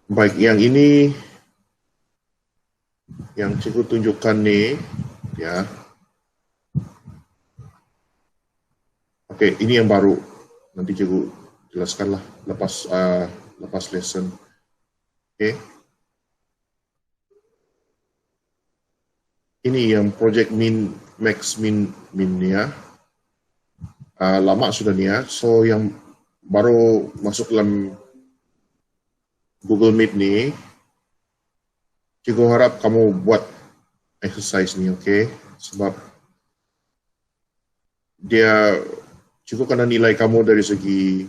Baik, yang ini yang cikgu tunjukkan ni, ya. Okey, ini yang baru. Nanti cikgu jelaskanlah lepas lesson. Okey. Ini yang project max min ni ya. Lama sudah ni ya. So yang baru masuk dalam Google Meet ni, cikgu harap kamu buat exercise ni, okey? Sebab cikgu kena nilai kamu dari segi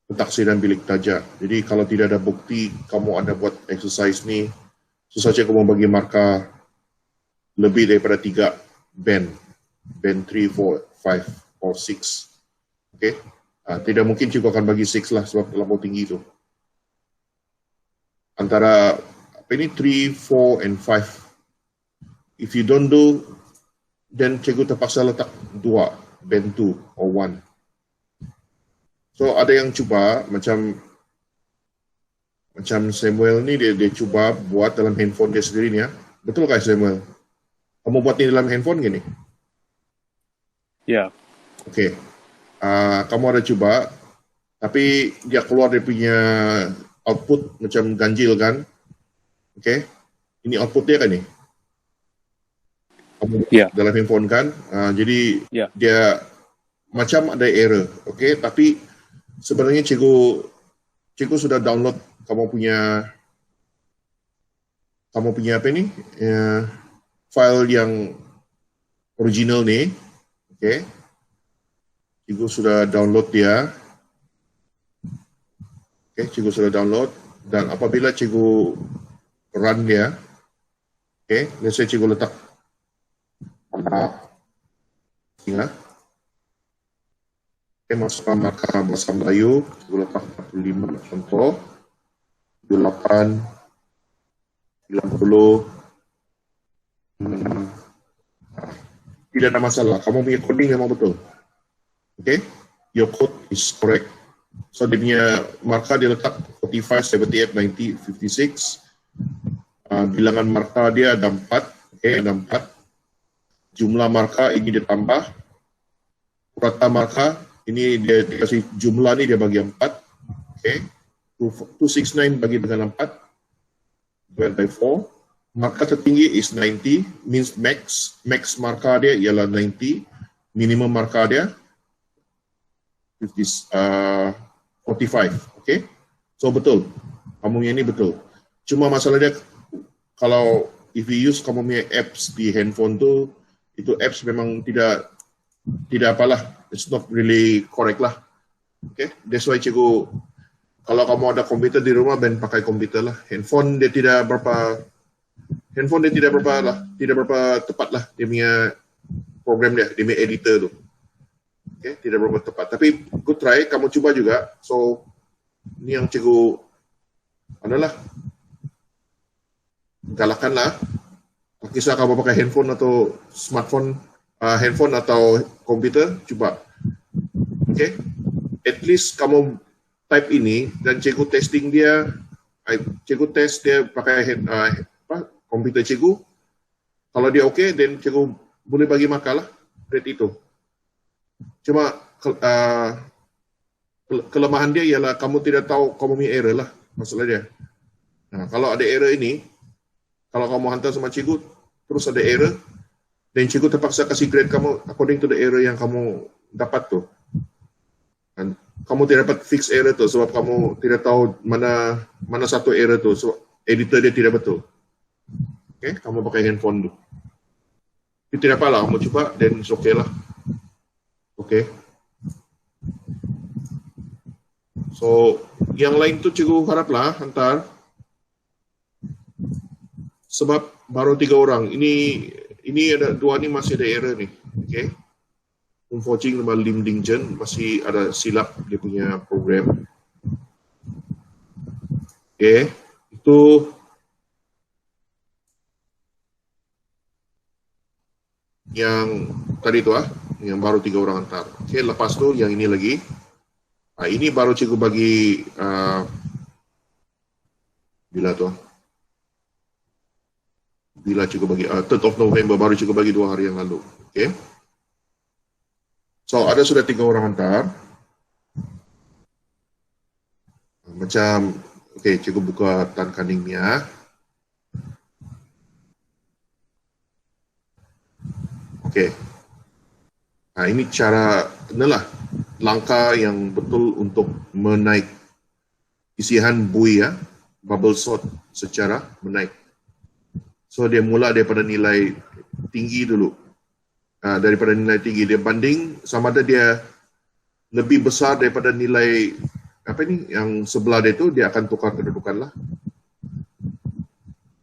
pentaksiran bilik tajak. Jadi kalau tidak ada bukti kamu ada buat exercise ni, susah cikgu mau bagi markah lebih daripada 3 band 3, 4, 5 or 6. Okey? Tidak mungkin cikgu akan bagi 6 lah sebab terlalu tinggi tu. Antara apa ini 3, 4 and 5. If you don't do, then cikgu terpaksa letak 2, band 2 or 1. So ada yang cuba macam Samuel ni dia cuba buat dalam handphone dia sendiri ni ya. Betul kah Samuel? Kamu buat ni dalam handphone gini? Ya. Okey. Kamu ada cuba, tapi dia keluar dia punya output macam ganjil kan? Okey. Ini output dia kan ni? Kamu dalam handphone kan? Jadi dia macam ada error. Okey, tapi sebenarnya cikgu sudah download kamu punya apa ni? File yang original ni. Okey. Cikgu sudah download dia. Okey, cikgu sudah download dan apabila cikgu run dia, okey, let's say cikgu letak ingat. Okey, masukkan markah bahasa Melayu, cikgu letak 45 contoh. 78 90 tidak ada masalah. Kamu punya coding memang betul. Okay, your code is correct. So dia punya markah dia letak 45, 78, 90, 56. Bilangan markah dia ada 4. Okay, ada 4. Jumlah markah ini dia tambah. Rata markah ini dia kasih jumlah ni dia bagi 4. Okay, 269 bagi dengan 4 divided by 4. Markah tertinggi is 90, means max markah dia ialah 90, minimum markah dia 45. Okay, so betul, kamu punya ini betul. Cuma masalah dia kalau if you use kamu punya apps di handphone tu, itu apps memang tidak apalah, it's not really correct lah. Okay, that's why cikgu, kalau kamu ada komputer di rumah, ben pakai komputer lah. Handphone dia tidak berapa tepat lah dia punya program dia punya editor tu. Okay, tidak berapa tepat. Tapi good try, kamu cuba juga. So ni yang cikgu adalah galakkanlah. Kisah kamu pakai handphone atau smartphone, handphone atau komputer, cuba. Okay, at least kamu type ini dan cikgu testing dia, cikgu test dia pakai komputer cikgu. Kalau dia okey, then cikgu boleh bagi markah lah rate itu. Cuma kelemahan dia ialah kamu tidak tahu kamu punya error lah, masalah dia. Nah, kalau ada error ini, kalau kamu hantar sama cikgu terus ada error, dan cikgu terpaksa kasih grade kamu according to the error yang kamu dapat tu. Dan kamu tidak dapat fix error tu sebab kamu tidak tahu mana satu error tu, sebab editor dia tidak betul. Okay, kamu pakai handphone tu. Itu tidak apalah, kamu cuba, then it's okay lah. Okay. So, yang lain tu cikgu haraplah hantar. Sebab baru 3 orang. Ini ada 2 ni masih ada error ni. Okay. Unfortunately sama Lim Ding Jen masih ada silap dia punya program. Okay. Itu yang tadi tu yang baru 3 orang hantar. Okay, lepas tu yang ini lagi. Ini baru cikgu bagi Bila tu? Bila cikgu bagi? 3rd of November, baru cikgu bagi 2 hari yang lalu. Okay. So, ada sudah 3 orang hantar. Macam, okay, cikgu buka Tan Kaning Mia. Okay. Ini cara, inilah langkah yang betul untuk menaik isihan bui ya, bubble sort secara menaik. So dia mula daripada nilai tinggi dulu. Daripada nilai tinggi dia banding sama ada dia lebih besar daripada nilai apa ni yang sebelah dia tu, dia akan tukar kedudukan lah.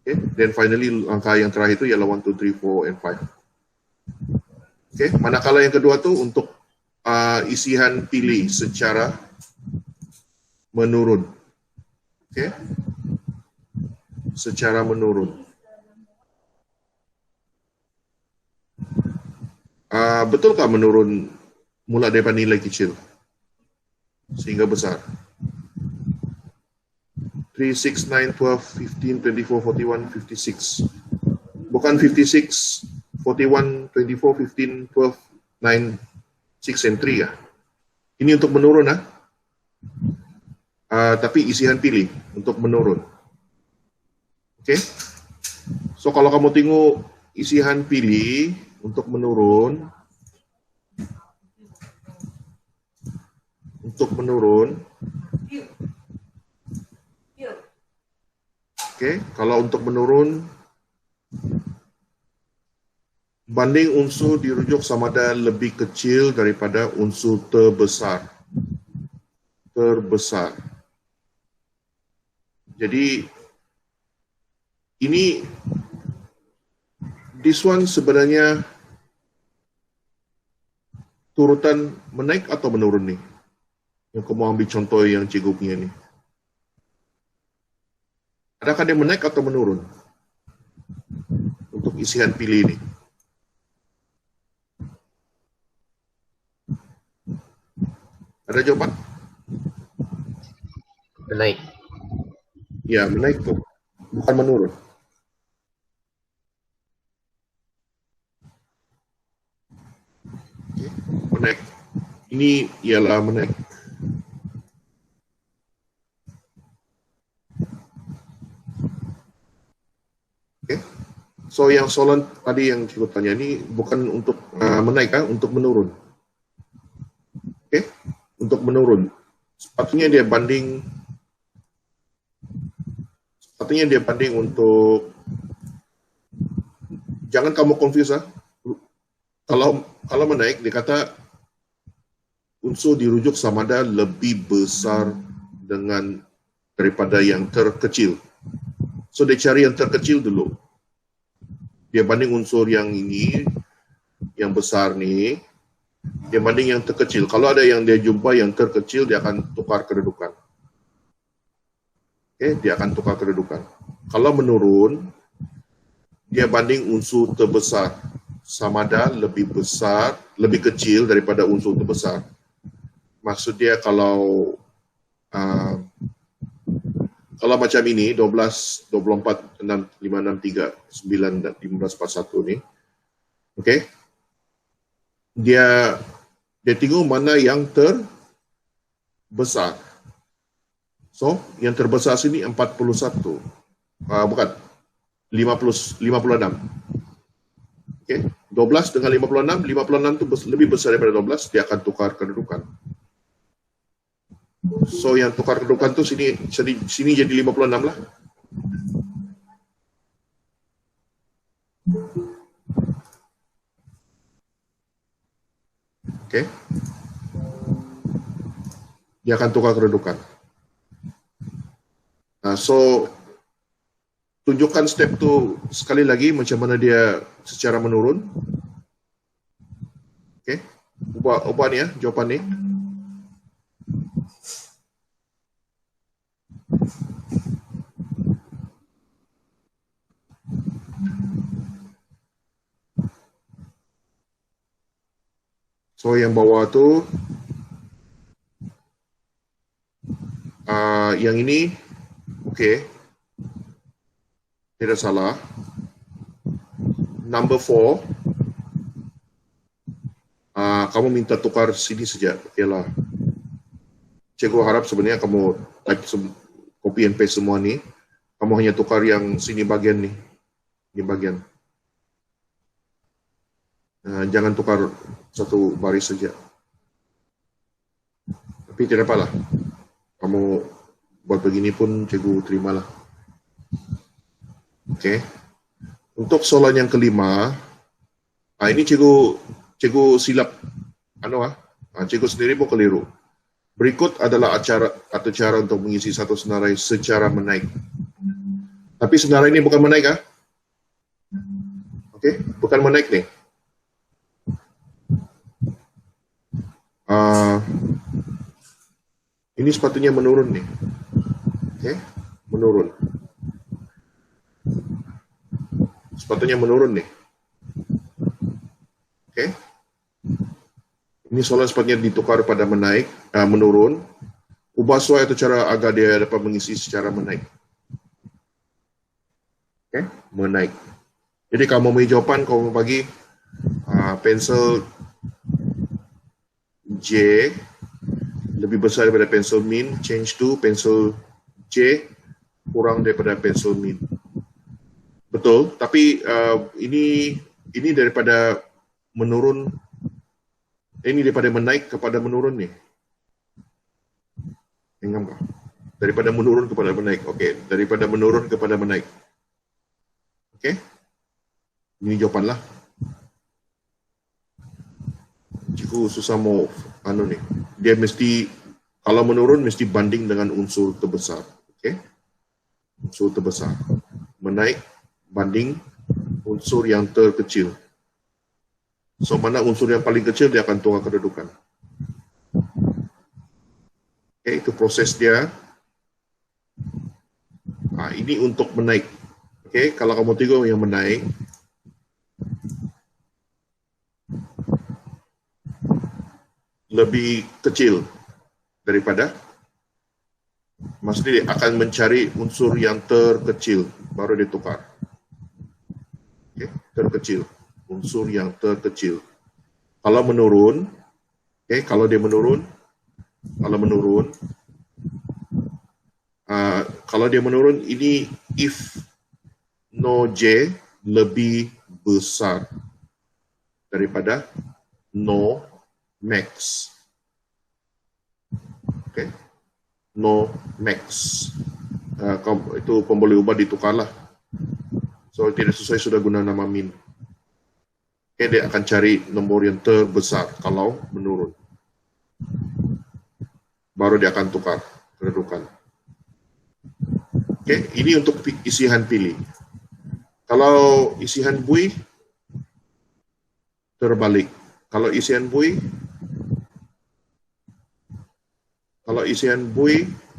Okay. Then finally angka yang terakhir itu ialah 1, 2, 3, 4 and 5. Okay. Manakala yang kedua tu untuk isihan pilih secara menurun. Okay. Secara menurun. Betulkah menurun mula daripada nilai kecil sehingga besar? 3, 6, 9, 12, 15, 24, 41, 56. Bukan 56, 41, 24, 15, 12, 9, 6 and 3 ya. Ini untuk menurun tapi isihan pilih untuk menurun. Okay. So kalau kamu tengok isihan pilih untuk menurun, okay, kalau untuk menurun banding unsur dirujuk sama ada lebih kecil daripada unsur terbesar. Jadi ini this one sebenarnya turutan menaik atau menurun nih? Yang kamu ambil contoh yang cikgu punya ni. Adakah dia menaik atau menurun? Untuk isian pilih ini. Ada jawapan? Menaik. Ya, menaik tuh. Bukan menurun. Okay. Menaik. Ini ialah menaik. Okay. So yang soalan tadi yang cikgu tanya ini bukan untuk menaik untuk menurun. Okay. Untuk menurun. Sepatutnya dia banding untuk, jangan kamu confuse Kalau menaik dia kata unsur dirujuk sama ada lebih besar daripada yang terkecil. So dia cari yang terkecil dulu. Dia banding unsur yang ini, yang besar ni, dia banding yang terkecil. Kalau ada yang dia jumpa yang terkecil, dia akan tukar kedudukan. Okay, dia akan tukar kedudukan. Kalau menurun, dia banding unsur terbesar. Sama ada lebih besar, lebih kecil daripada unsur terbesar. Maksud dia kalau macam ini, 12, 24, 6, 5, 6, 3, 9, dan 15, 41 ni, okay, dia tengok mana yang terbesar. So, yang terbesar sini 41. Bukan. 56. Okay. 12 dengan 56. 56 itu lebih besar daripada 12. Dia akan tukar kedudukan. So, yang tukar kedudukan tu sini jadi 56 lah. Okay. Dia akan tukar kedudukan. So, tunjukkan step tu sekali lagi macam mana dia secara menurun. Okay. Ubah ni jawapan ni. So, yang bawah tu, yang ini, okay. Tidak salah. Number 4, kamu minta tukar sini saja. Okeylah. Cikgu harap sebenarnya kamu type copy and paste semua ni. Kamu hanya tukar yang sini bagian ni. Ini bagian. Jangan tukar satu baris saja. Tapi tidak apalah. Kamu buat begini pun cikgu terimalah. Okey. Untuk soalan yang kelima, ini cikgu silap. Cikgu sendiri pun keliru. Berikut adalah cara untuk mengisi satu senarai secara menaik. Tapi senarai ini bukan menaik, Okey, bukan menaik nih. Ini sepatutnya menurun nih. Okey, menurun. Sepatutnya menurun nih. Okey. Ini soalan sepatutnya ditukar pada menaik, menurun. Ubah sesuai atau cara agar dia dapat mengisi secara menaik. Okey, menaik. Jadi kalau mau jawapan, kamu bagi pensel J lebih besar daripada pensel min, change to pensel J kurang daripada pensel min. Betul, tapi ini daripada menurun, ini daripada menaik kepada menurun nih. Ingat tak? Daripada menurun kepada menaik. Okey, daripada menurun kepada menaik. Okey, ini jawapanlah. Cikgu susah mau nih. Dia mesti, kalau menurun mesti banding dengan unsur terbesar. Okey, unsur terbesar. Menaik banding unsur yang terkecil. So, mana unsur yang paling kecil, dia akan tukar kedudukan. Okay, itu proses dia. Ini untuk menaik. Okay, kalau kamu tengok yang menaik, lebih kecil daripada, maksudnya dia akan mencari unsur yang terkecil, baru dia tukar. Okay, terkecil. Unsur yang terkecil. Kalau menurun, kalau dia menurun, kalau dia menurun, ini if no J lebih besar daripada no max. No max. Itu pun boleh ubah, ditukarlah. So, tidak sesuai sudah guna nama min. Dia akan cari nombor yang terbesar kalau menurun. Baru dia akan tukar kedudukan. Ini untuk isian pilih. Kalau isian bui, terbalik. Kalau isian bui,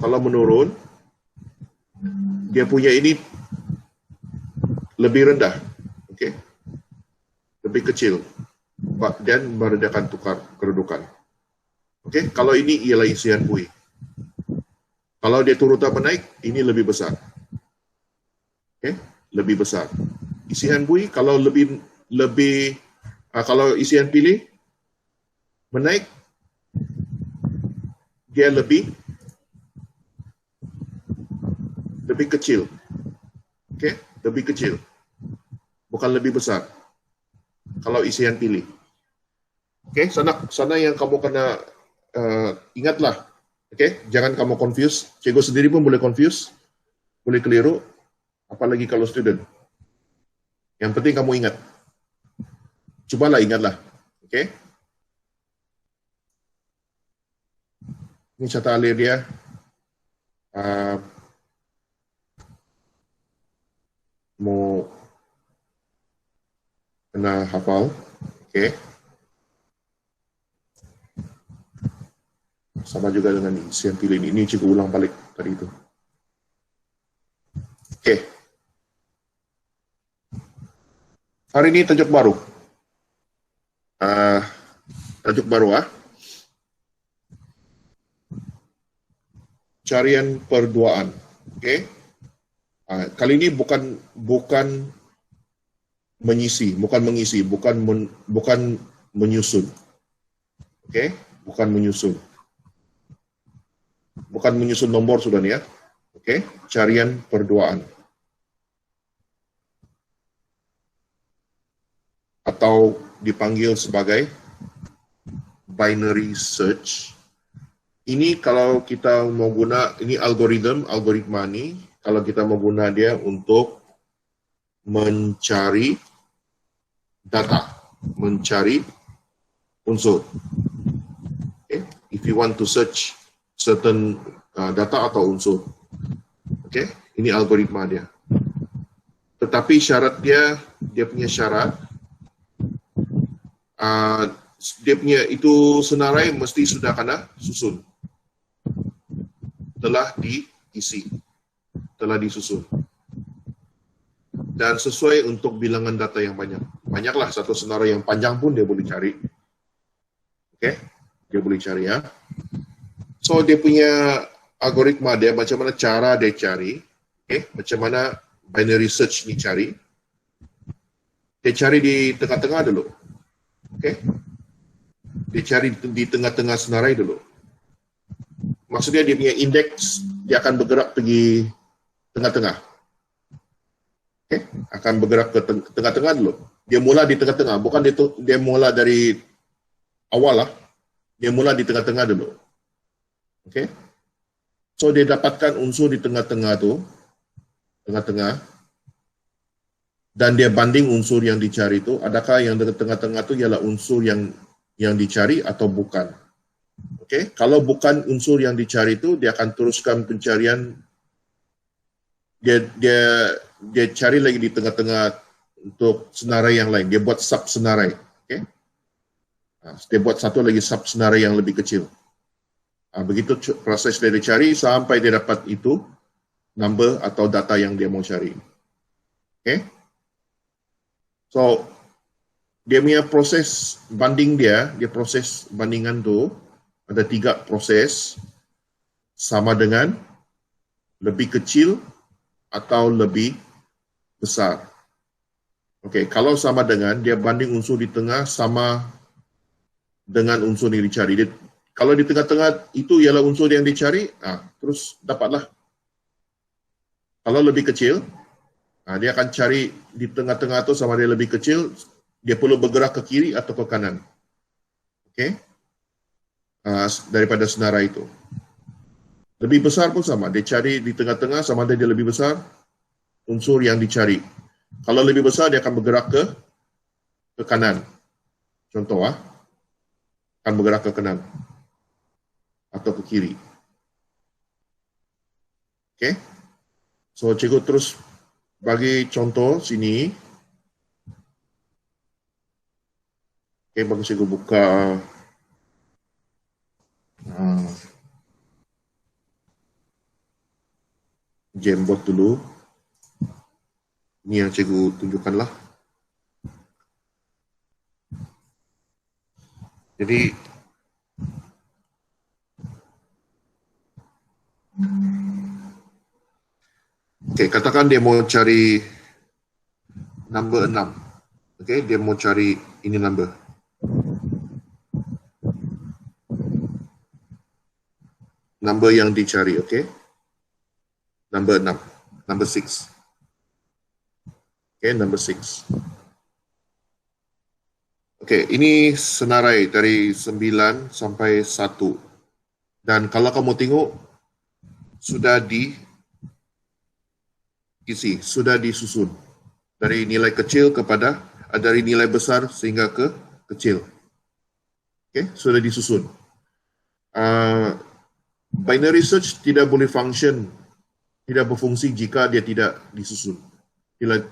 kalau menurun, dia punya ini lebih rendah. Lebih kecil, dan baru dia akan tukar kedudukan. Kalau ini ialah isian bui. Kalau dia turut atau menaik, ini lebih besar. Lebih besar. Isian bui, kalau kalau isian pilih menaik, dia lebih kecil. Lebih kecil. Bukan lebih besar. Kalau isian pilih. Sana yang kamu kena ingatlah. Jangan kamu confuse. Cikgu sendiri pun boleh confuse, boleh keliru, apalagi kalau student. Yang penting kamu ingat. Cubalah ingatlah. Ini cara alir dia. Mau kena hafal. Sama juga dengan isian pilih ini. Cikgu ulang balik tadi itu. Hari ini tajuk baru. Tajuk baru. Carian perduaan. Kali ini bukan mengisi, bukan menyusun. Okey, bukan menyusun. Bukan menyusun nombor sudah ni ya. Okey, carian perduaan. Atau dipanggil sebagai binary search. Ini kalau kita mau guna, ini algoritma ni, kalau kita mau guna dia untuk mencari data, mencari unsur. Okay? If you want to search certain data atau unsur. Okay? Ini algoritma dia. Tetapi syarat dia punya syarat, dia punya itu senarai mesti sudah kena susun. Telah diisi, telah disusun. Dan sesuai untuk bilangan data yang banyak. Banyaklah, satu senarai yang panjang pun dia boleh cari. Okey, dia boleh cari ya. So dia punya algoritma dia, macam mana cara dia cari. Okey, macam mana binary search ni cari. Dia cari di tengah-tengah dulu. Okey. Dia cari di tengah-tengah senarai dulu. Maksudnya dia punya indeks, dia akan bergerak pergi tengah-tengah. Okay? Akan bergerak ke tengah-tengah dulu. Dia mula di tengah-tengah, bukan dia mula dari awal lah. Dia mula di tengah-tengah dulu. Okay? So dia dapatkan unsur di tengah-tengah tu, tengah-tengah, dan dia banding unsur yang dicari tu, adakah yang di tengah-tengah tu ialah unsur yang dicari atau bukan. Okey, kalau bukan unsur yang dicari itu, dia akan teruskan pencarian. Dia cari lagi di tengah-tengah untuk senarai yang lain. Dia buat sub senarai. Okey, dia buat satu lagi sub senarai yang lebih kecil. Begitu proses dia cari sampai dia dapat itu number atau data yang dia mau cari. Okey, so dia punya proses banding dia proses bandingan tu ada 3 proses, sama dengan, lebih kecil atau lebih besar. Okey, kalau sama dengan, dia banding unsur di tengah sama dengan unsur yang dicari. Kalau di tengah-tengah itu ialah unsur yang dicari, terus dapatlah. Kalau lebih kecil, dia akan cari di tengah-tengah tu sama dia lebih kecil, dia perlu bergerak ke kiri atau ke kanan. Okey? Daripada senarai itu. Lebih besar pun sama, dia cari di tengah-tengah sama ada dia lebih besar unsur yang dicari. Kalau lebih besar dia akan bergerak ke kanan. Contoh akan bergerak ke kanan atau ke kiri. Okey. So cikgu terus bagi contoh sini. Okey, bagi cikgu buka Jamboard dulu. Ini yang cikgu tunjukkanlah. Jadi katakan dia mau cari number 6. Dia mau cari ini number. Number yang dicari, number 6, number 6. Number 6. Ini senarai dari 9 sampai 1. Dan kalau kamu tengok, sudah diisi, sudah disusun. Dari nilai kecil dari nilai besar sehingga ke kecil. Sudah disusun. Binary search tidak boleh tidak berfungsi jika dia tidak disusun,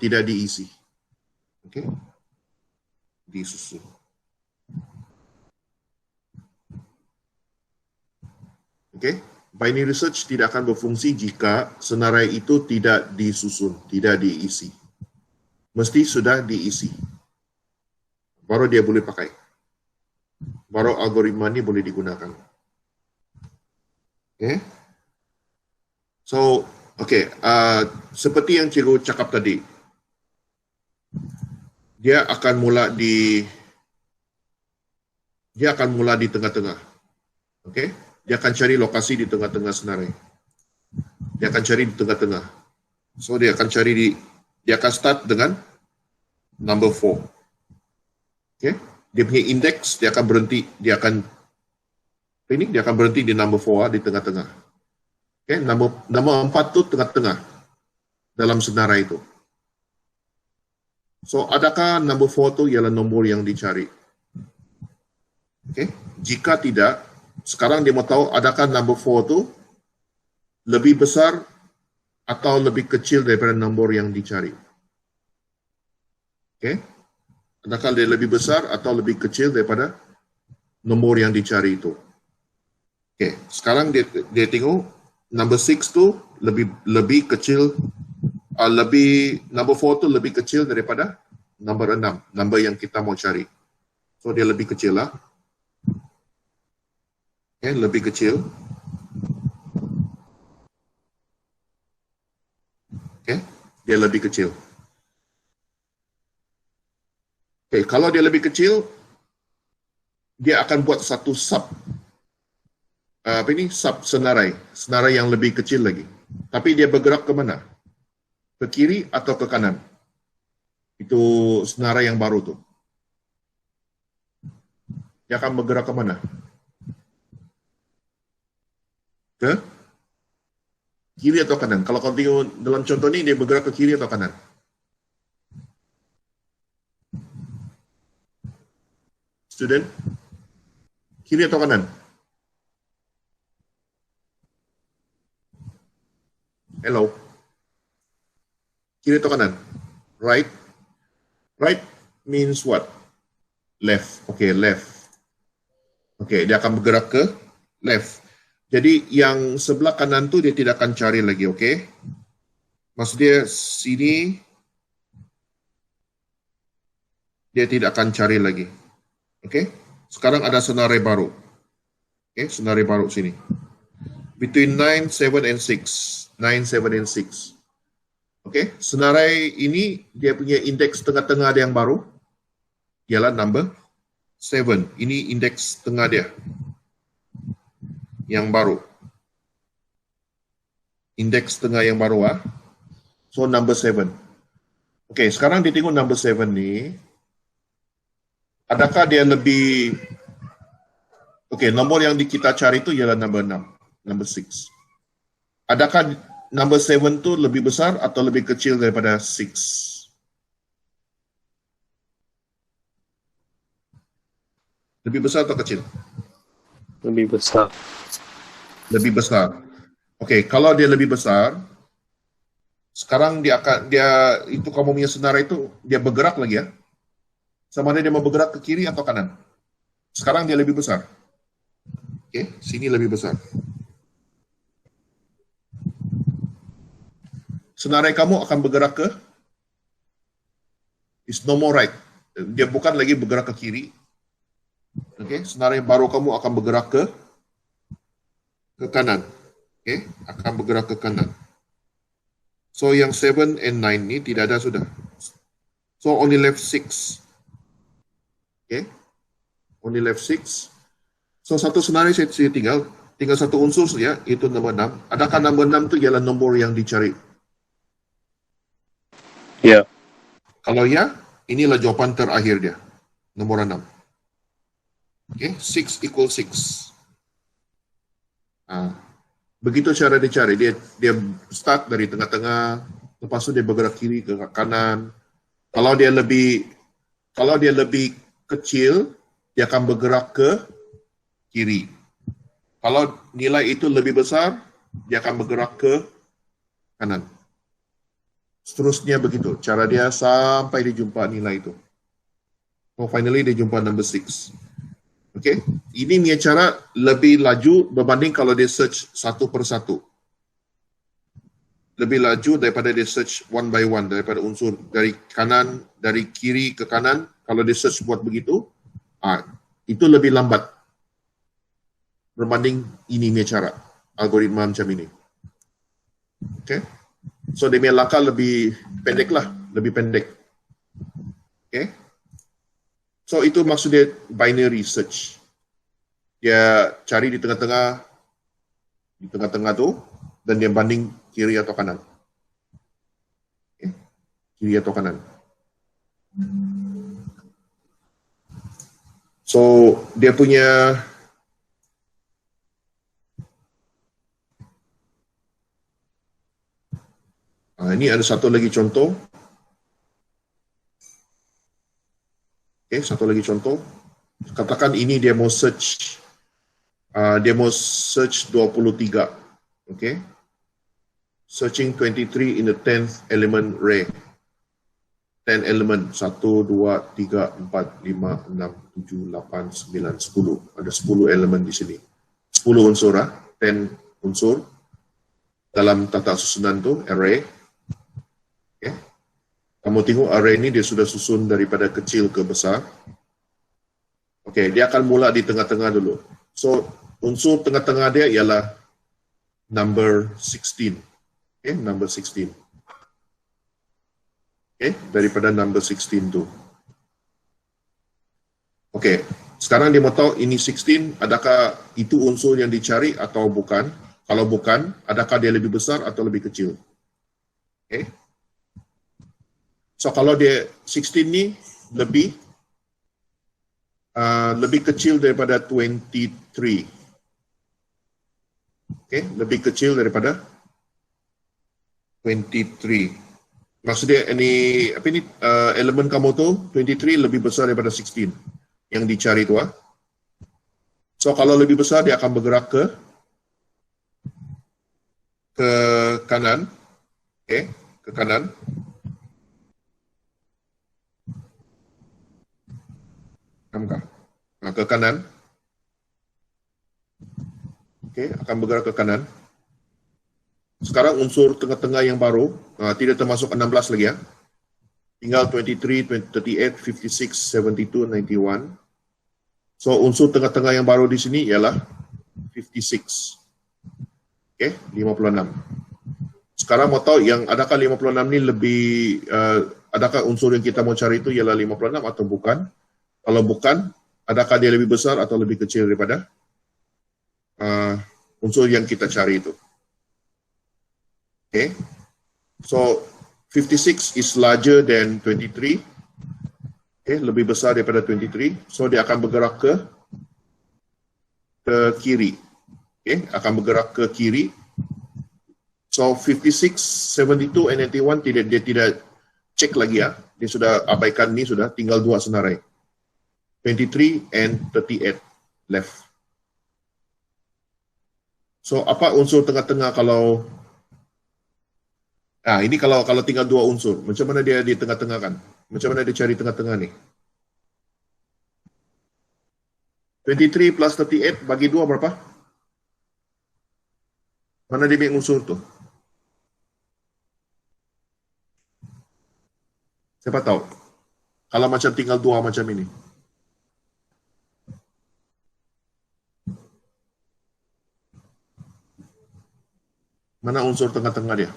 tidak diisi. Disusun. Binary search tidak akan berfungsi jika senarai itu tidak disusun, tidak diisi. Mesti sudah diisi. Baru dia boleh pakai. Baru algoritma ini boleh digunakan. So, Okey, seperti yang cikgu cakap tadi, dia akan mula di tengah-tengah. Okey, dia akan cari lokasi di tengah-tengah senarai. Dia akan cari di tengah-tengah. So dia akan start dengan number 4. Okey, dia punya index dia akan berhenti di number 4 di tengah-tengah. Okey, nama 4 tu tengah-tengah dalam senarai itu. So adakah number 4 tu ialah nombor yang dicari? Okey, jika tidak, sekarang dia mau tahu adakah number 4 tu lebih besar atau lebih kecil daripada nombor yang dicari. Okey, adakah dia lebih besar atau lebih kecil daripada nombor yang dicari itu. Okey, sekarang dia tengok number 6 tu lebih kecil, number 4 tu lebih kecil daripada number 6, number yang kita mau cari. So dia lebih kecil lah. Okay, lebih kecil. Okay, dia lebih kecil. Okay, kalau dia lebih kecil, dia akan buat satu sub senarai yang lebih kecil lagi. Tapi dia bergerak ke mana? Ke kiri atau ke kanan? Itu senarai yang baru tu. Dia akan bergerak ke mana? Ke kiri atau kanan? Kalau kau tengok dalam contoh ni, dia bergerak ke kiri atau kanan? Student? Kiri atau kanan? Hello? Kiri atau kanan? Right? Right means what? Left. Okay, left. Okay, dia akan bergerak ke left. Jadi yang sebelah kanan tu dia tidak akan cari lagi, okay? Maksud dia sini dia tidak akan cari lagi. Okay? Sekarang ada senarai baru. Okay, senarai baru sini. Between 9, 7 and 6. 9, 7 and 6. Okay, senarai ini dia punya indeks tengah-tengah dia yang baru ialah number 7. Ini indeks tengah dia yang baru. Indeks tengah yang baru So number 7. Okay, sekarang dia tengok number 7 ni. Adakah dia lebih... Okay, nombor yang kita cari itu ialah number 6. Number 6. Adakah number 7 tu lebih besar atau lebih kecil daripada 6? Lebih besar atau kecil? Lebih besar. Lebih besar. Okey, kalau dia lebih besar, sekarang dia itu kamu punya senarai itu dia bergerak lagi Sama ada dia mau bergerak ke kiri atau kanan. Sekarang dia lebih besar. Okey, sini lebih besar. Senarai kamu akan bergerak ke is no more right. Dia bukan lagi bergerak ke kiri. Okey, senarai baru kamu akan bergerak ke kanan. Okey, akan bergerak ke kanan. So yang 7 and 9 ni tidak ada sudah. So only left 6. Okay, only left 6. So satu senarai saya tinggal satu unsur saja, itu nombor 6. Adakah nombor 6 tu ialah nombor yang dicari? Ya. Kalau ya, inilah jawapan terakhir dia. Nombor 6. Okay, 6 equal 6. Begitu cara dia cari. Dia start dari tengah-tengah, lepas tu dia bergerak kiri ke kanan. Kalau dia lebih kecil, dia akan bergerak ke kiri. Kalau nilai itu lebih besar, dia akan bergerak ke kanan. Seterusnya begitu. Cara dia sampai dia jumpa nilai itu. So finally dia jumpa number 6. Okay. Ini punya cara lebih laju berbanding kalau dia search satu per satu. Lebih laju daripada dia search one by one, daripada unsur dari kanan, dari kiri ke kanan. Kalau dia search buat begitu, itu lebih lambat berbanding ini punya cara, algoritma macam ini. Okay. So dia punya langkah lebih pendek lah, lebih pendek. Okay. So itu maksud dia binary search. Dia cari di tengah-tengah tu dan dia banding kiri atau kanan. Okay. Kiri atau kanan. So dia punya ini ada satu lagi contoh. Okay, satu lagi contoh. Katakan ini dia mau search 23. Okay. Searching 23 in the 10th element array. 10 element 1, 2, 3, 4, 5, 6, 7, 8, 9, 10. Ada 10 elemen di sini. 10 unsur 10 unsur dalam tata susunan tu array. Okay. Kamu tengok array ini dia sudah susun daripada kecil ke besar. Okey, dia akan mula di tengah-tengah dulu. So, unsur tengah-tengah dia ialah number 16. Okay, number 16. Okay, daripada number 16 tu. Okey, sekarang dia mau tahu ini 16, adakah itu unsur yang dicari atau bukan? Kalau bukan, adakah dia lebih besar atau lebih kecil? Okay. So kalau dia 16 ni lebih kecil daripada 23. Okay, lebih kecil daripada 23. Maksudnya ini elemen kamu tu 23 lebih besar daripada 16 yang dicari tu. So kalau lebih besar dia akan bergerak ke kanan. Okay, ke kanan. Ke kanan. Okey, akan bergerak ke kanan. Sekarang unsur tengah-tengah yang baru, tidak termasuk 16 lagi . Tinggal 23, 38, 56, 72, 91. So unsur tengah-tengah yang baru di sini ialah 56. Okey, 56. Sekarang mau tahu yang adakah 56 ni lebih adakah unsur yang kita mau cari itu ialah 56 atau bukan? Kalau bukan, adakah dia lebih besar atau lebih kecil daripada unsur yang kita cari itu? Okay. So, 56 is larger than 23. Okay, lebih besar daripada 23. So, dia akan bergerak ke kiri. Okay, akan bergerak ke kiri. So, 56, 72, and 91 dia tidak cek lagi . Dia sudah abaikan ni, sudah tinggal dua senarai. 23 and 38 left. So apa unsur tengah-tengah kalau ini kalau tinggal dua unsur, macam mana dia di tengah-tengah kan? Macam mana dia cari tengah-tengah ni? 23 plus 38 bagi 2 berapa? Mana dia punya unsur tu? Siapa tahu? Kalau macam tinggal 2 macam ini. Mana unsur tengah-tengah dia?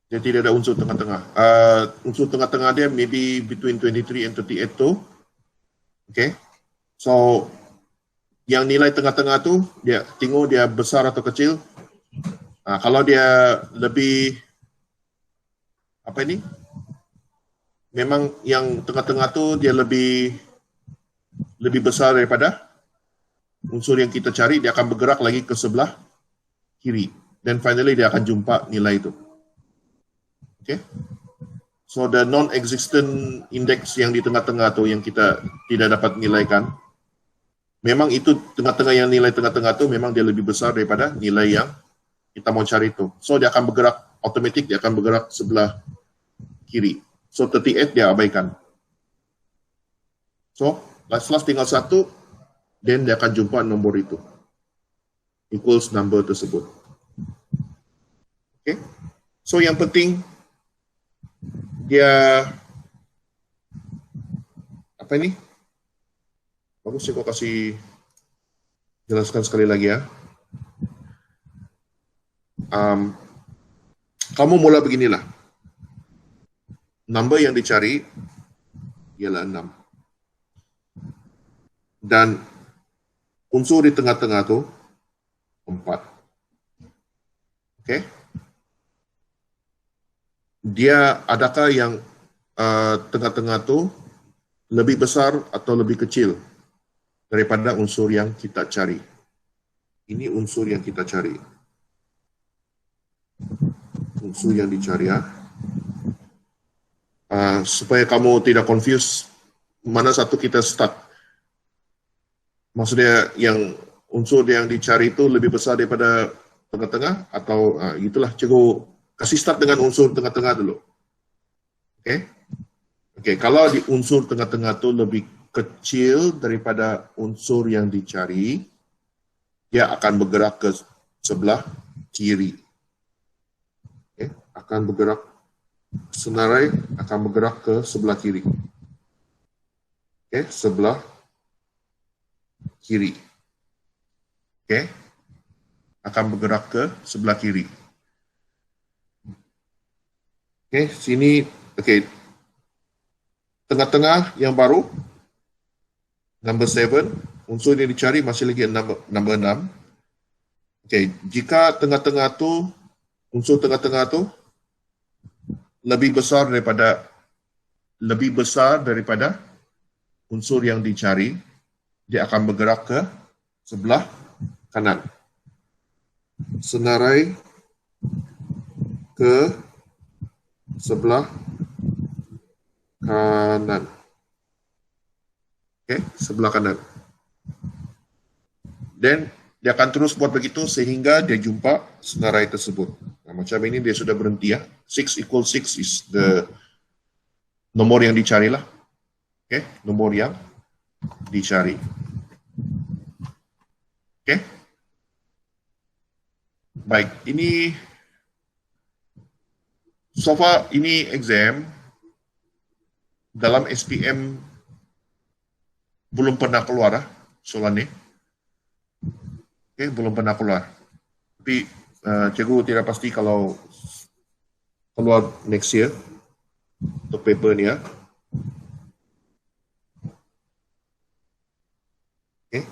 Dia tidak ada unsur tengah-tengah. Unsur tengah-tengah dia maybe between 23 and 38 tu. Okay. So, yang nilai tengah-tengah tu, dia tengok dia besar atau kecil. Kalau dia lebih, memang yang tengah-tengah tu dia lebih besar daripada unsur yang kita cari, dia akan bergerak lagi ke sebelah kiri. Dan finally dia akan jumpa nilai itu. Okay. So the non-existent index yang di tengah-tengah tu yang kita tidak dapat nilaikan, memang itu tengah-tengah yang nilai tengah-tengah tu memang dia lebih besar daripada nilai yang kita mau cari itu. So dia akan bergerak otomatik, dia akan bergerak sebelah kiri. So 38 dia abaikan. So last tinggal 1, then dia akan jumpa nombor itu. Equals number tersebut. Okay. So yang penting dia bagus sih kau kasih Jelaskan sekali lagi ya. Kamu mula beginilah. Number yang dicari ialah 6. Dan unsur di tengah-tengah tu 4. Okey? Dia adakah yang tengah-tengah tu lebih besar atau lebih kecil daripada unsur yang kita cari? Ini unsur yang kita cari. Unsur yang dicari ya. Supaya kamu tidak confuse mana satu kita start. Maksudnya yang unsur yang dicari itu lebih besar daripada tengah-tengah atau itulah, cikgu kasih start dengan unsur tengah-tengah dulu. Okey? Okey, kalau di unsur tengah-tengah itu lebih kecil daripada unsur yang dicari, dia akan bergerak ke sebelah kiri. Okey, akan bergerak, senarai akan bergerak ke sebelah kiri. Okey, sebelah kiri. Okey, akan bergerak ke sebelah kiri. Okey, sini, okey. Tengah-tengah yang baru, number 7, unsur yang dicari masih lagi number 6. Okey, jika tengah-tengah tu, unsur tengah-tengah tu lebih besar daripada unsur yang dicari, dia akan bergerak ke sebelah kanan. Senarai ke sebelah kanan. Okey, sebelah kanan. Dan dia akan terus buat begitu sehingga dia jumpa senarai tersebut. Macam ini dia sudah berhenti ya. 6 equals 6 is the nomor yang dicari lah. Okey, nomor yang dicari. Okey. Baik, ini so far ini exam dalam SPM belum pernah keluar soalan ni. Okay, belum pernah keluar. Tapi cikgu tidak pasti kalau keluar next year untuk paper ni ya. Okay.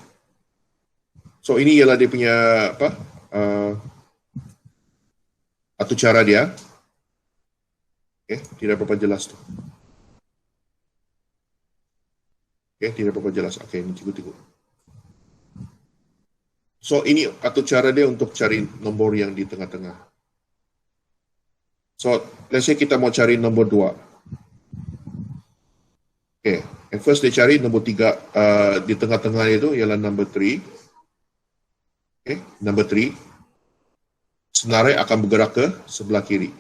So ini ialah dia punya apa? Atau cara dia. Okay, tidak berapa jelas tu. Okay, tidak berapa jelas. Okay, ini cikgu tengok. So ini atau cara dia untuk cari nombor yang di tengah-tengah. So let's say kita mau cari nombor 2. Okay, and first dia cari nombor 3 di tengah-tengah itu ialah number 3. Okay, number 3. Senarai akan bergerak ke sebelah kiri.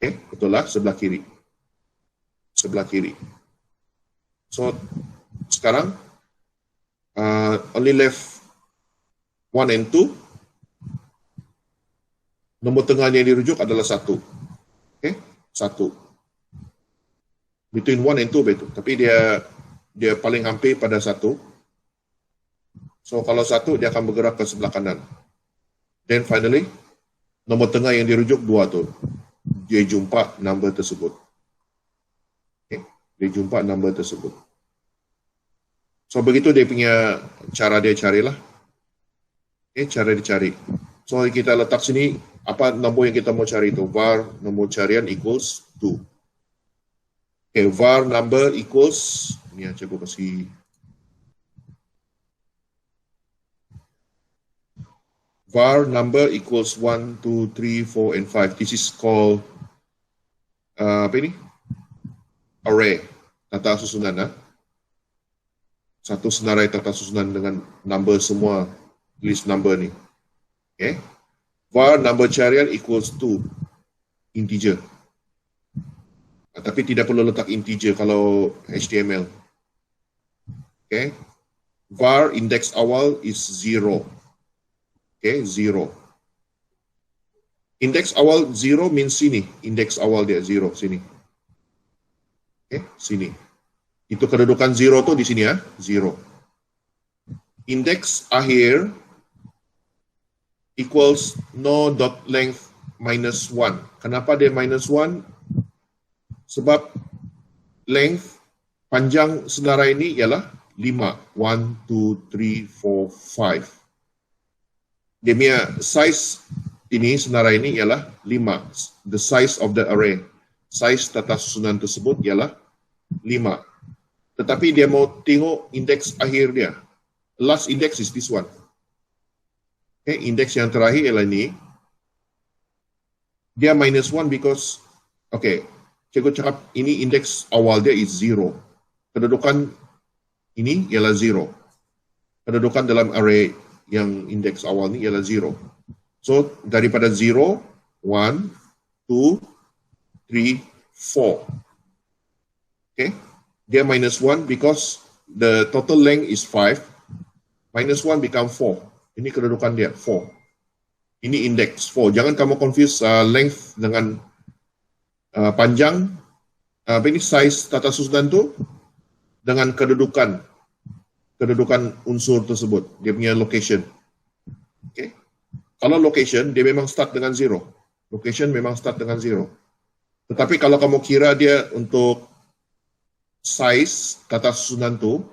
Okay, betul lah, sebelah kiri. Sebelah kiri. So sekarang only left 1 and 2. Nombor tengah yang dirujuk adalah 1. Okay, 1. Between 1 and 2 betul. Tapi dia paling hampir pada 1. So kalau 1 dia akan bergerak ke sebelah kanan. Then finally nombor tengah yang dirujuk 2 tu. Dia jumpa number tersebut. Okay, dia jumpa number tersebut. So begitu dia punya cara dia carilah. Okay, cara dicari. So kita letak sini apa nombor yang kita mau cari itu. var nombor carian equals 2. Okay, var number equals, ini yang cikgu kasih. Var number equals 1, 2, 3, 4, and 5. This is called apa ini? Array. Tata susunan. Satu senarai tata susunan dengan number semua. List number ni. Okay. Var number carian equals 2. Integer. Tapi tidak perlu letak integer kalau HTML. Okay. Var index awal is 0. Okay, 0. Index awal 0 means sini. Index awal dia 0, sini. Okay, sini. Itu kedudukan 0 tu di sini ya, 0. indeks akhir equals no dot length minus 1. Kenapa dia minus 1? Sebab length panjang senarai ini ialah 5. 1, 2, 3, 4, 5. Dia punya size ini, senarai ini ialah 5. The size of the array. Size tata susunan tersebut ialah 5. Tetapi dia mau tengok indeks akhir dia. Last index is this one. Okay, indeks yang terakhir ialah ini. Dia minus 1 because, okay, cikgu cakap ini indeks awal dia is 0. Kedudukan ini ialah 0. Kedudukan dalam array yang indeks awal ni ialah 0. So, daripada 0, 1, 2, 3, 4. Okay, dia minus 1 because the total length is 5. Minus 1 become 4. Ini kedudukan dia, 4. Ini indeks 4. Jangan kamu confuse length dengan panjang. Ini size tata susunan tu dengan kedudukan unsur tersebut. Dia punya location. Okay. Kalau location, dia memang start dengan 0. Location memang start dengan 0. Tetapi kalau kamu kira dia untuk size tata susunan tu,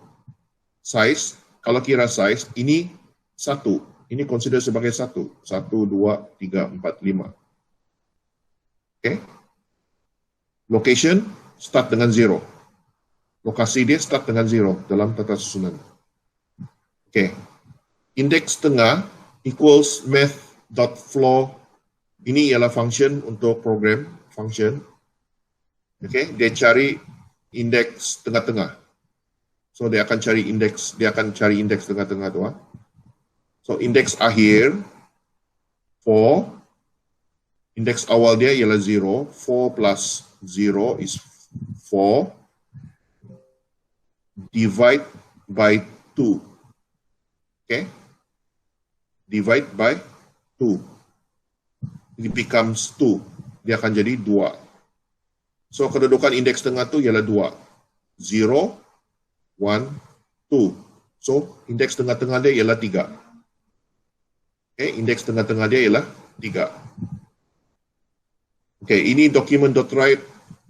size, kalau kira size, ini 1. Ini consider sebagai 1. 1, 2, 3, 4, 5. Okay. Location start dengan 0. Lokasi dia start dengan 0 dalam tata susunan. Okay. Indeks tengah equals math.flow. Ini ialah function untuk program function. Okay. Dia cari indeks tengah-tengah. So dia akan cari indeks tengah-tengah tu. So indeks akhir 4, indeks awal dia ialah 0. 4 plus 0 is 4. Divide by 2. Okay. Divide by 2. It becomes 2. Dia akan jadi 2. So kedudukan indeks tengah tu ialah 2. 0, 1, 2. So indeks tengah-tengah dia ialah 3. Okay, indeks tengah-tengah dia ialah 3. Okay, ini document.write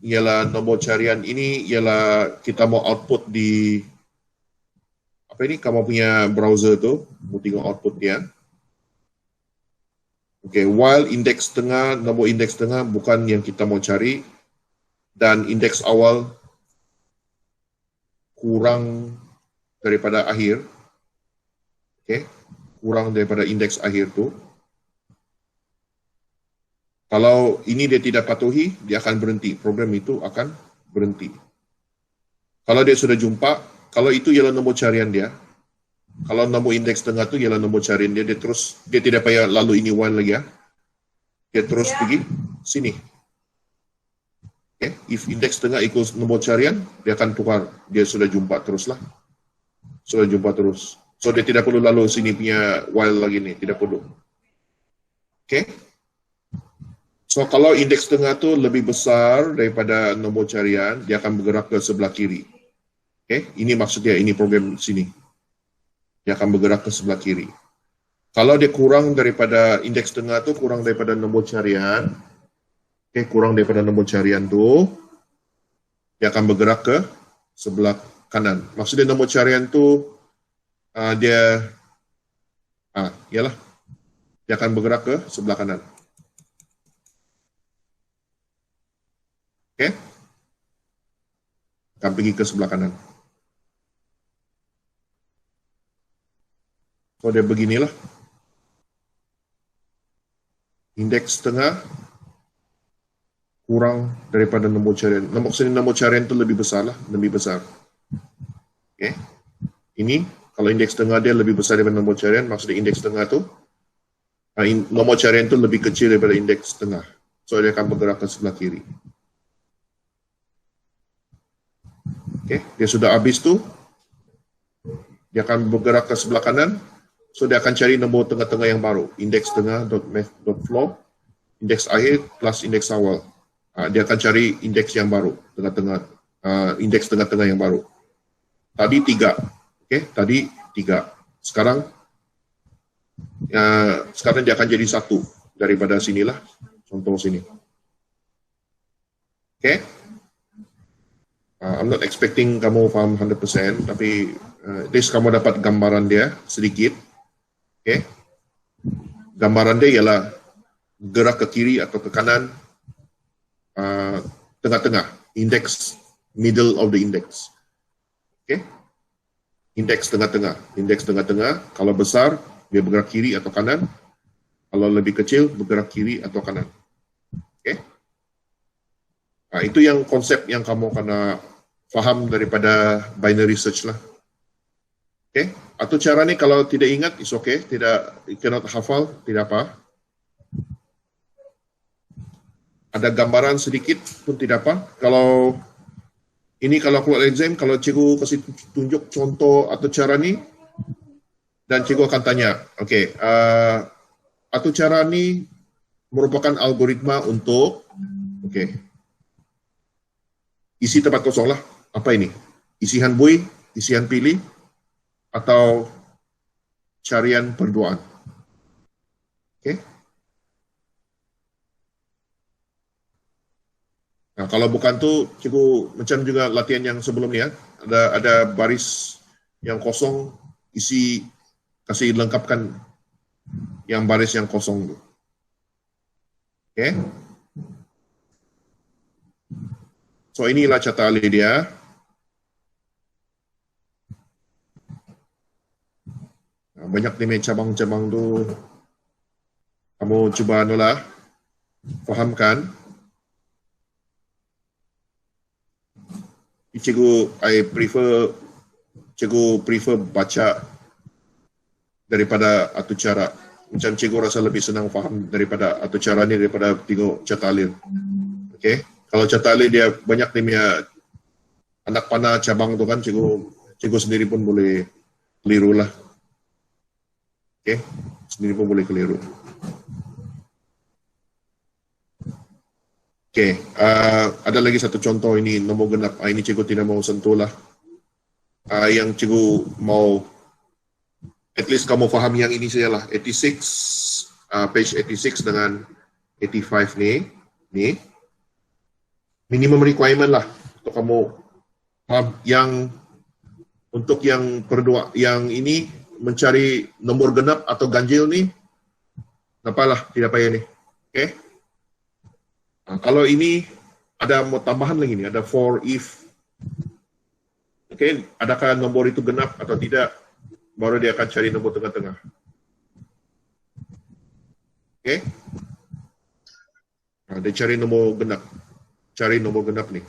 ialah nombor carian. Ini ialah kita mau output di apa ini, kamu punya browser tu, mau tengok output dia. Okay, while indeks tengah, nombor indeks tengah bukan yang kita mau cari, dan indeks awal kurang daripada akhir. Okay, kurang daripada indeks akhir tu. Kalau ini dia tidak patuhi, dia akan berhenti. Program itu akan berhenti. Kalau dia sudah jumpa, kalau itu ialah nombor carian dia, kalau nombor indeks tengah tu ialah nombor carian dia, dia tidak payah lalu ini while lagi ya. Dia terus pergi sini. Okay. If indeks tengah equals nombor carian, dia akan tukar. Dia sudah jumpa teruslah. Sudah jumpa terus. So dia tidak perlu lalu sini punya while lagi ni, tidak perlu. Okay. So kalau indeks tengah tu lebih besar daripada nombor carian, dia akan bergerak ke sebelah kiri. Okay, ini maksudnya, ini program sini. Dia akan bergerak ke sebelah kiri. Kalau dia kurang daripada indeks tengah tu, kurang daripada nombor carian, okay, kurang daripada nombor carian tu, dia akan bergerak ke sebelah kanan. Maksudnya nombor carian tu dia akan bergerak ke sebelah kanan. Okay? Akan pergi ke sebelah kanan. So dia beginilah. Indeks tengah kurang daripada nombor carian. Maksudnya nombor carian itu lebih besar lah, lebih besar. Okay? Ini kalau indeks tengah dia lebih besar daripada nombor carian, maksudnya indeks tengah tu, nombor carian tu lebih kecil daripada indeks tengah. So dia akan bergerak ke sebelah kiri. Okay, dia sudah habis tu, dia akan bergerak ke sebelah kanan. So dia akan cari nombor tengah-tengah yang baru. Indeks tengah.math.flow, indeks akhir plus indeks awal. Dia akan cari indeks yang baru, tengah-tengah, indeks tengah-tengah yang baru. Tadi 3. Okay, tadi 3. Sekarang sekarang dia akan jadi satu daripada sinilah, contoh sini. Okay? I'm not expecting kamu faham 100%, tapi at least kamu dapat gambaran dia sedikit. Okay? Gambaran dia ialah gerak ke kiri atau ke kanan, tengah-tengah, index, middle of the index. Okay? Index tengah-tengah. Kalau besar, dia bergerak kiri atau kanan. Kalau lebih kecil, bergerak kiri atau kanan. Okay? Itu yang konsep yang kamu kena faham daripada binary search lah. Okay? Atau cara ni kalau tidak ingat, it's okay. Tidak, you cannot hafal, tidak apa. Ada gambaran sedikit pun tidak apa. Kalau keluar exam, kalau cikgu kasih tunjuk contoh atau cara ni, dan cikgu akan tanya, okay, atau cara ni merupakan algoritma untuk, okay, isi tempat kosong lah. Apa ini? Isian bui, isian pilih, atau carian perduaan. Okay? Nah, kalau bukan tu, cikgu macam juga latihan yang sebelum ni ya. Ada baris yang kosong, kasih lengkapkan yang baris yang kosong tu. Okay? So inilah cata alih dia. Banyak nih cabang-cabang tu, kamu cuba nolah fahamkan. Cikgu prefer baca daripada atur cara. Macam cikgu rasa lebih senang faham daripada atur cara ni daripada tengok cata alih. Okay? Kalau cata alih dia banyak nih anak panah cabang tu kan, cikgu sendiri pun boleh keliru lah. Okay? Sendiri pun boleh keliru. Okay, ada lagi satu contoh ini, nombor genap. Ini cikgu tidak mau sentuh lah. Yang cikgu mau, at least kamu faham yang ini saja lah. 86, page 86 dengan 85 ni. Minimum requirement lah untuk kamu faham. Untuk yang berdua, yang ini mencari nombor genap atau ganjil ni, apalah, tidak payah ni. Okay? Kalau ini ada mau tambahan lagi ni, ada for if. Okay, adakah nombor itu genap atau tidak, baru dia akan cari nombor tengah-tengah. Okay? Dia cari nombor genap ni.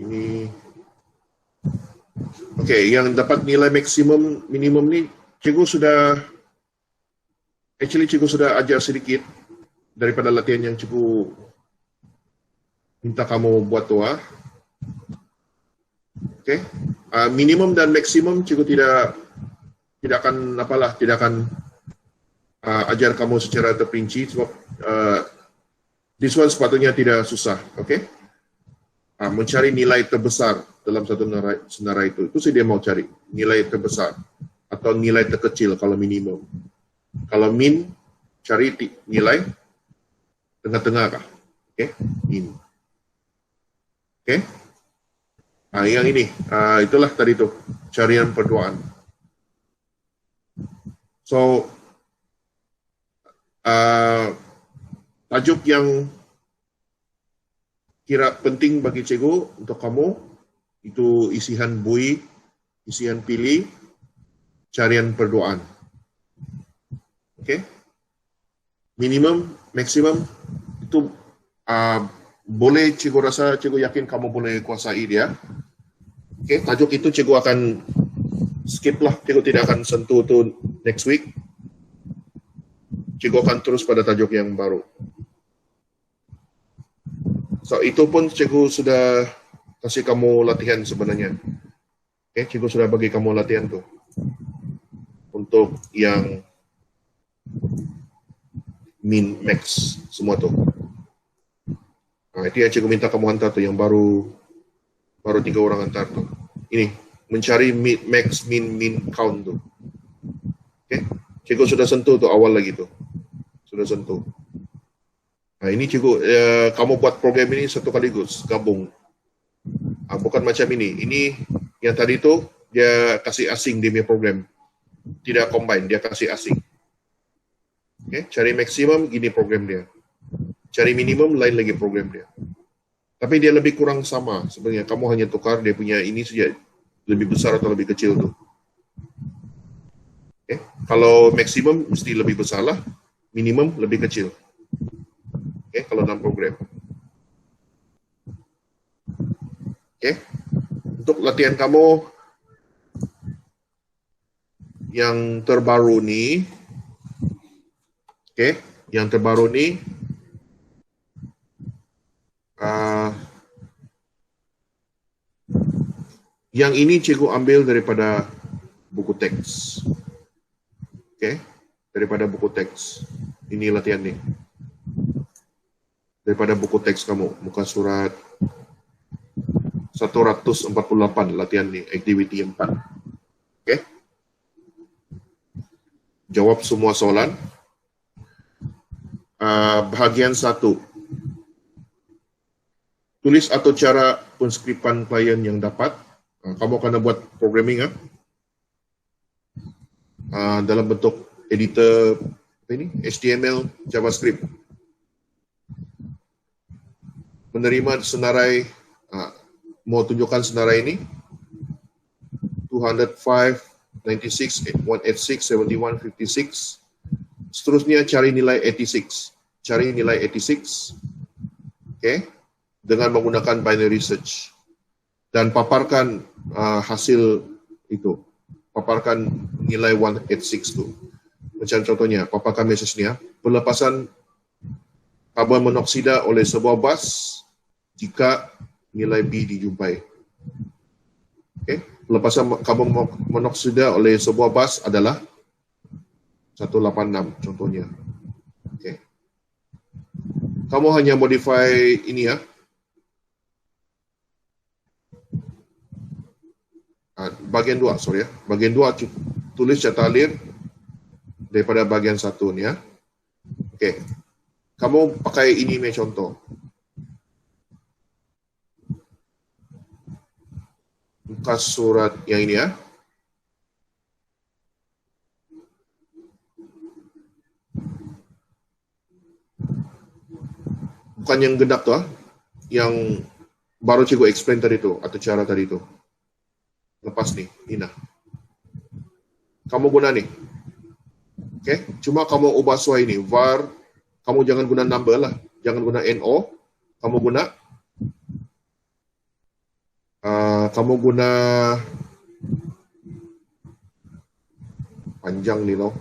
Ini okay, yang dapat nilai maksimum minimum ni cikgu sudah ajar sedikit daripada latihan yang cikgu minta kamu buat tu. Okay, minimum dan maksimum cikgu tidak akan ajar kamu secara terperinci sebab this one sepatutnya tidak susah. Okay, mencari nilai terbesar dalam satu senarai itu sih dia mau cari, nilai terbesar atau nilai terkecil kalau minimum. Kalau min, cari nilai tengah-tengah kah? Okay, min. Okay, yang ini, itulah tadi tu, carian perduaan. So, tajuk yang kira penting bagi cikgu untuk kamu itu isian bui, isian pilih, carian perduaan. Okay? Minimum, maksimum itu boleh cikgu rasa, cikgu yakin kamu boleh kuasai dia. Okay? Tajuk itu cikgu akan skip lah, cikgu tidak akan sentuh tu next week. Cikgu akan terus pada tajuk yang baru. So, itu pun cikgu sudah kasih kamu latihan sebenarnya. Okay, cikgu sudah bagi kamu latihan tu. Untuk yang min, max, semua tu. Itu yang cikgu minta kamu hantar tu, yang baru 3 orang hantar tu. Ini, mencari max, min, count tu. Okay? Cikgu sudah sentuh tu awal lagi tu. Sudah sentuh. Ini cikgu, kamu buat program ini satu kaligus, gabung. Bukan macam ini. Ini yang tadi tu, dia kasih asing dia punya program. Tidak combine, dia kasih asing. Okay? Cari maksimum, gini program dia. Cari minimum, lain lagi program dia. Tapi dia lebih kurang sama sebenarnya. Kamu hanya tukar dia punya ini saja, lebih besar atau lebih kecil tu. Okay? Kalau maksimum mesti lebih besar lah, minimum lebih kecil. Okay? Kalau dalam program. Okay? Untuk latihan kamu yang terbaru ni, okay? Yang terbaru ni, yang ini cikgu ambil daripada buku teks. Okay? Daripada buku teks. Ini latihan ni. Daripada buku teks kamu. Muka surat 148 latihan ni. Aktiviti 4. Okay? Jawab semua soalan. Bahagian 1. Tulis atau cara penskripan klien yang dapat. Kamu akan buat programming dalam bentuk editor HTML, JavaScript. Menerima senarai, mau tunjukkan senarai ini 205, 96, 186, 71, 56. Seterusnya cari nilai 86. Cari nilai 86. Okay? Dengan menggunakan binary search. Dan paparkan hasil itu. Paparkan nilai 186 itu. Macam contohnya, paparkan mesejnya. Pelepasan karbon monoksida oleh sebuah bas jika nilai B dijumpai. Okay. Pelepasan karbon monoksida oleh sebuah bas adalah 186 contohnya. Okay. Kamu hanya modify ini ya. Bagian 2, sorry ya. Bagian 2 tulis cetak alir daripada bagian 1 ni ya. Okey. Kamu pakai ini ni contoh. Muka surat yang ini ya. Bukan yang genap tu yang baru cikgu explain tadi tu atau cara tadi tu. Lepas ni, Ina. Kamu guna ni. Okay? Cuma kamu ubah suai ni. var, kamu jangan guna number lah. Jangan guna NO. Kamu guna panjang ni loh.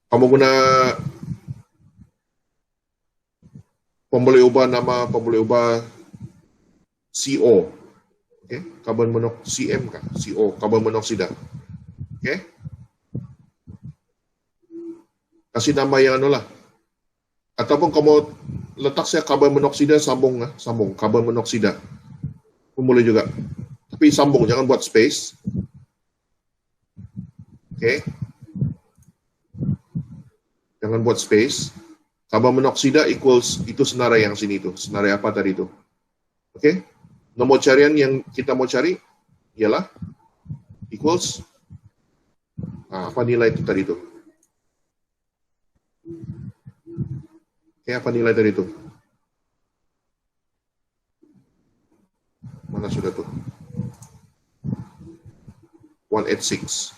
Kamu guna pemboleh ubah nama, pemboleh ubah CO. Okay, karbon monoksida CM kah? CO, karbon monoksida. Okay. Kasih nama yang anu lah. Ataupun kamu letak saya karbon monoksida sambung karbon monoksida. Pun boleh juga. Tapi sambung, jangan buat space. Okay. Jangan buat space. Karbon monoksida equals itu senarai yang sini tu. Senarai apa tadi tu? Okay. Nomor carian yang kita mau cari ialah equals apa nilai itu tadi itu. Apa nilai tadi itu? Mana sudah tuh? 186.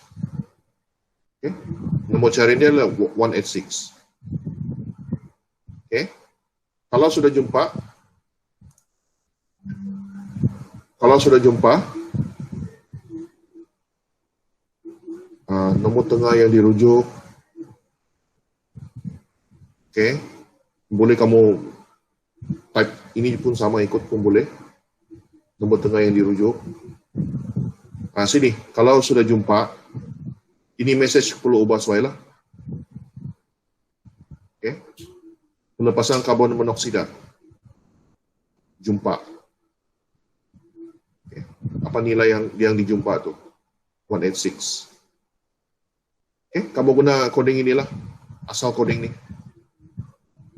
Okay. Nomor carian dia adalah 186. Okay. Kalau sudah jumpa, nomor tengah yang dirujuk, okay, boleh kamu type ini pun sama ikut pun boleh. Nomor tengah yang dirujuk. Sini, kalau sudah jumpa, ini message perlu ubah sesuai lah. pelepasan karbon monoksida. Jumpa. Okay. Apa nilai yang dijumpa tu? 186. Okay, kamu guna coding inilah. Asal coding ni.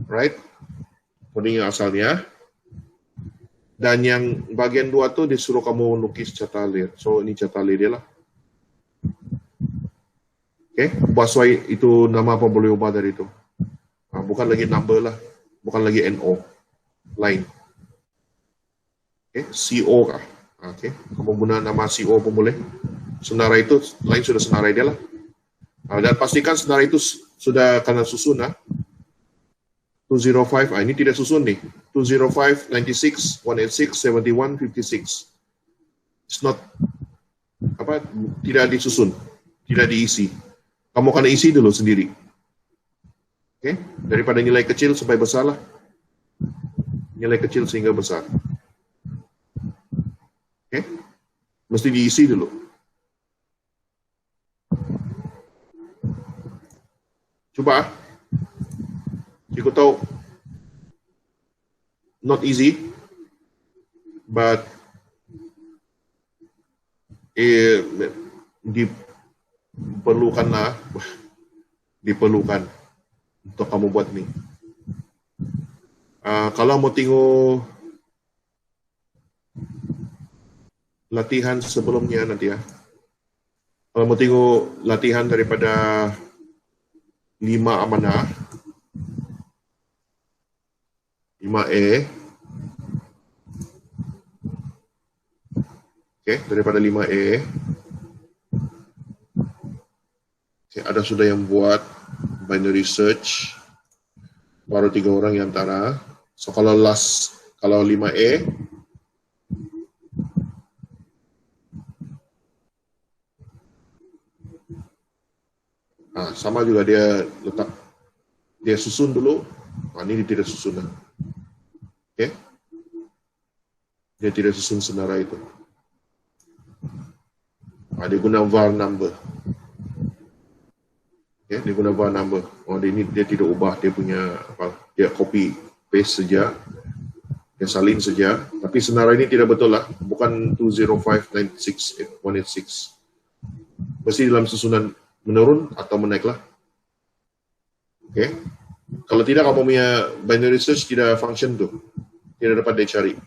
Right? Coding yang asalnya. Dan yang bagian 2 tu disuruh kamu lukis catalir. So ini catalir dia lah. Okay, Baswai itu nama apa boleh ubah dari itu. Bukan lagi number lah. Bukan lagi NO. Line. Okay, CO kah? Okay, kamu guna nama CO pun boleh. Senarai itu, lain sudah senarai dia lah. Dan pastikan senarai itu sudah kena susun lah. 205, ini tidak susun nih. 205, 96, 186, 71, 56. It's not, tidak disusun. Tidak diisi. Kamu akan isi dulu sendiri. Okay? Daripada nilai kecil sampai besar lah. Nilai kecil sehingga besar. Okay? Mesti diisi dulu. Cuba. Cikgu tahu not easy, but diperlukan untuk kamu buat ni. Kalau mau tengok latihan sebelumnya nanti ya. Kalau mau tengok latihan daripada 5 amanah, 5E, okay, daripada 5E, okay, ada sudah yang buat binary search, baru 3 orang yang antara. So kalau 5E, sama juga dia susun dulu. Ini dia tidak susun. Okay. Dia tidak susun senarai itu. Dia guna var number. Okay, dia guna var number. Dia tidak ubah dia punya dia copy paste saja. Dia salin saja. Tapi senarai ini tidak betul lah. Bukan 205, 96, 186. Mesti dalam susunan menurun atau menaiklah. Okay. Kalau tidak, kamu punya binary search tidak function tu. Tidak dapat dicari.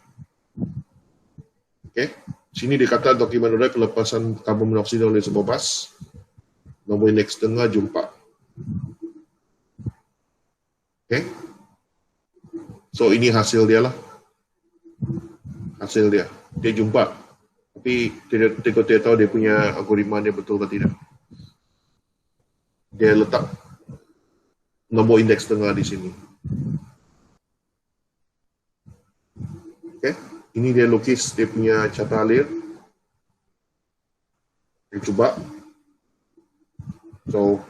Okay. Sini dikata dokumen urai pelepasan karbon monoksida oleh sebuah bas. Nombor indeks tengah jumpa. Okay. So ini hasil dia lah. Hasil dia. Dia jumpa. Tapi tidak tahu dia punya algoritma dia betul atau tidak. Dia letak nombor indeks tengah di sini. Okay. Ini dia lukis dia punya catalir. Dia cuba. So